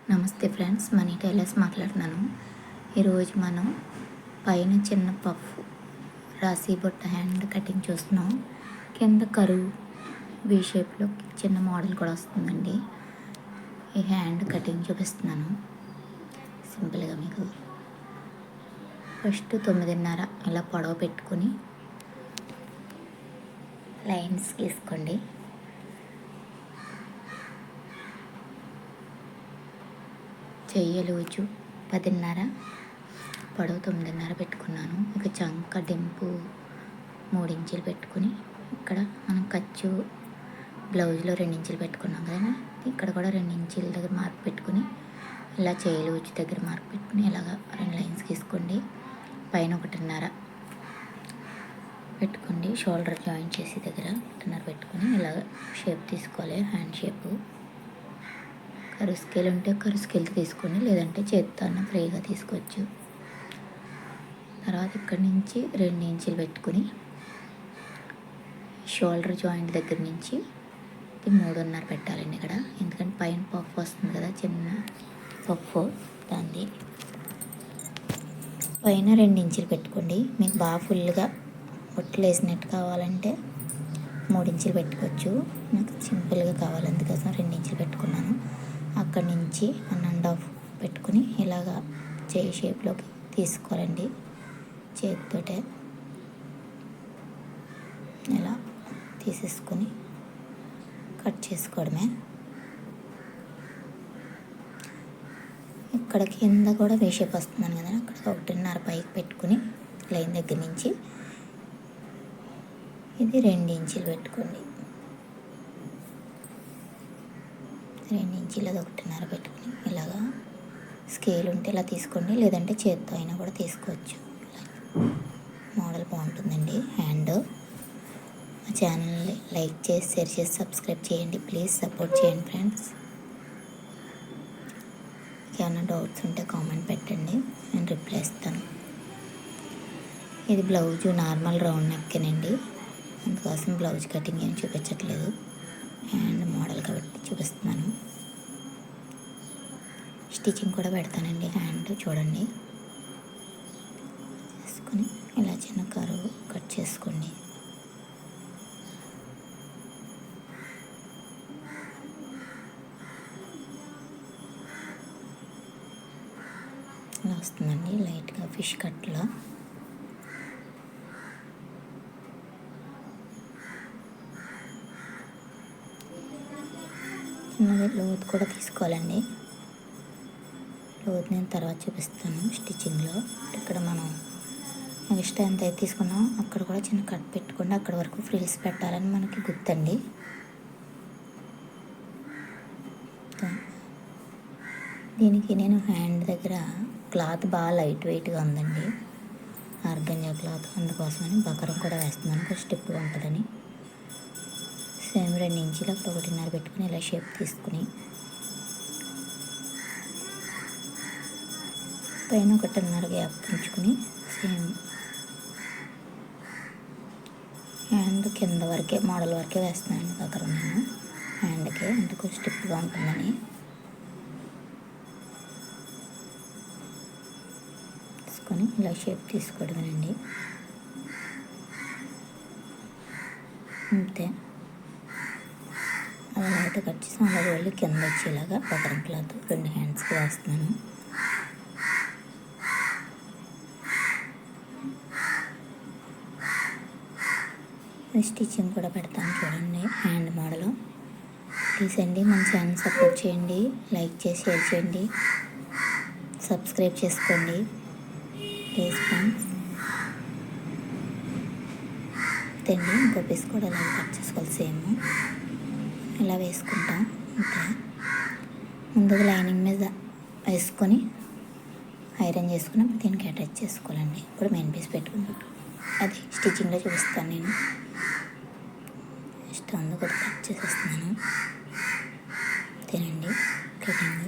నమస్తే friends, money tailors మాట్లాడుతున్నాను. ఈరోజు మనం పైన చిన్న పఫ్ రాసి బొట్ట హ్యాండ్ కటింగ్ చూస్తున్నాం. కింద కరువు వీ షేప్లో చిన్న మోడల్ కూడా వస్తుందండి. ఈ హ్యాండ్ కటింగ్ చూపిస్తున్నాను సింపుల్గా మీకు. ఫస్ట్ 9:30 ఇలా పొడవు పెట్టుకొని లైన్స్ గీసుకోండి. చెయ్య లూజు 10:30, పొడవు 9:30 పెట్టుకున్నాను. ఇక చంక డింపు 3 ఇంచులు పెట్టుకుని, ఇక్కడ మనం ఖర్చు బ్లౌజ్లో 2 ఇంచులు పెట్టుకున్నాం కదా, ఇక్కడ కూడా 2 ఇంచుల దగ్గర మార్క్ పెట్టుకుని, ఇలా చెయ్య లూజు దగ్గర మార్క్ పెట్టుకుని ఇలాగ 2 లైన్స్ గీసుకోండి. పైన 1:30 పెట్టుకోండి. షోల్డర్ జాయిన్ చేసి దగ్గర 1:30 పెట్టుకుని ఇలాగ షేప్ తీసుకోవాలి. హ్యాండ్ షేపు కరు స్కేల్ ఉంటే కరు స్కేల్తో తీసుకోండి, లేదంటే చేత్తో అన్న ఫ్రీగా తీసుకోవచ్చు. తర్వాత ఇక్కడి నుంచి 2 ఇంచులు పెట్టుకుని షోల్డర్ జాయింట్ దగ్గర నుంచి 3:30 పెట్టాలండి ఇక్కడ. ఎందుకంటే పైన పఫ్ వస్తుంది కదా, చిన్న పఫ్, దాన్ని పైన 2 ఇంచులు పెట్టుకోండి. మీకు బాగా ఫుల్గా బొట్టలు వేసినట్టు కావాలంటే 3 ఇంచులు పెట్టుకోవచ్చు. నాకు సింపుల్గా కావాలి, అందుకోసం 2 ఇంచులు పెట్టుకున్నాను. అక్కడి నుంచి 1.5 పెట్టుకుని ఇలాగా చేయి షేప్లోకి తీసుకోవాలండి. చేతితోటే ఇలా తీసేసుకొని కట్ చేసుకోవడమే. ఇక్కడ కింద కూడా వే షేప్ వస్తున్నాను కదా, అక్కడ 1:30 పైకి పెట్టుకుని లైన్ దగ్గర నుంచి ఇది 2 ఇంచులు పెట్టుకోండి. 2 ఇంచులు అది 1:30 పెట్టుకుని ఇలాగా స్కేల్ ఉంటే ఇలా తీసుకోండి, లేదంటే చేత్తో అయినా కూడా తీసుకోవచ్చు. మోడల్ బాగుంటుందండి హ్యాండ్. మా ఛానల్ని లైక్ చేసి, షేర్ చేసి, సబ్స్క్రైబ్ చేయండి. ప్లీజ్ సపోర్ట్ చేయండి ఫ్రెండ్స్. ఏమైనా డౌట్స్ ఉంటే కామెంట్ పెట్టండి, నేను రిప్లై ఇస్తాను. ఇది బ్లౌజు నార్మల్ రౌండ్ నెక్కేనండి, అందుకోసం బ్లౌజ్ కటింగ్ ఏం చూపించట్లేదు, హ్యాండ్ మోడల్ కాబట్టి చూపిస్తున్నాను. స్టిచ్చింగ్ కూడా పెడతానండి. హ్యాండ్ చూడండి చేసుకొని ఇలా చిన్న కరువు కట్ చేసుకోండి. ఇలా వస్తుందండి లైట్గా ఫిష్ కట్లో. చిన్నది లోతు కూడా తీసుకోవాలండి. లోతు నేను తర్వాత చూపిస్తాను స్టిచ్చింగ్లో. ఇక్కడ మనం ఎక్స్ట్రా ఎంత అయితే తీసుకున్నామో అక్కడ కూడా చిన్న కట్ పెట్టుకోండి. అక్కడ వరకు ఫ్రిల్స్ పెట్టాలని మనకి గుర్తండి. దీనికి నేను హ్యాండ్ దగ్గర క్లాత్ బాగా లైట్ వెయిట్గా ఉందండి, ఆర్గంజా క్లాత్, అందుకోసమని బకరం కూడా వేస్తున్నాను, స్టిప్గా ఉంటుందని. సేమ్ 2 ఇంచులు అక్కడ 1:30 పెట్టుకుని ఇలా షేప్ తీసుకుని పైన 1:30 గ్యాప్ ఉంచుకుని సేమ్ హ్యాండ్ కింద వరకే మోడల్ వరకే వేస్తున్నాను బకరం నేను హ్యాండ్కి, అంటే కొంచెం స్టిప్గా ఉంటుందని. తీసుకొని ఇలా షేప్ తీసుకోవడమేనండి, అంతే. అలా అయితే కట్ చేసి అలా వెళ్ళి కింద వచ్చేలాగా బకరం క్లాత్ 2 హ్యాండ్స్కి వేస్తున్నాను. స్టిచ్చింగ్ కూడా పెడతాను చూడండి హ్యాండ్ మోడల్. ప్లీజ్ అండి మన ఛానల్ సపోర్ట్ చేయండి, లైక్ చేసి షేర్ చేయండి, సబ్స్క్రైబ్ చేసుకోండి ప్లీజ్ ఫ్రెండ్స్. అండి ఇంకో పీస్ కూడా ఇలా కట్ చేసుకోవాలి, సేమ్ ఇలా వేసుకుంటాం. అంతే, ముందుగా లైనింగ్ మీద వేసుకొని ఐరన్ చేసుకుని దీనికి అటాచ్ చేసుకోవాలండి. ఇప్పుడు మెయిన్ పీస్ పెట్టుకుని అది స్టిచ్చింగ్లో చూపిస్తాను నేను. నెక్స్ట్ అందుకు కట్ చేసేస్తున్నాను. అంతేనండి కటింగ్.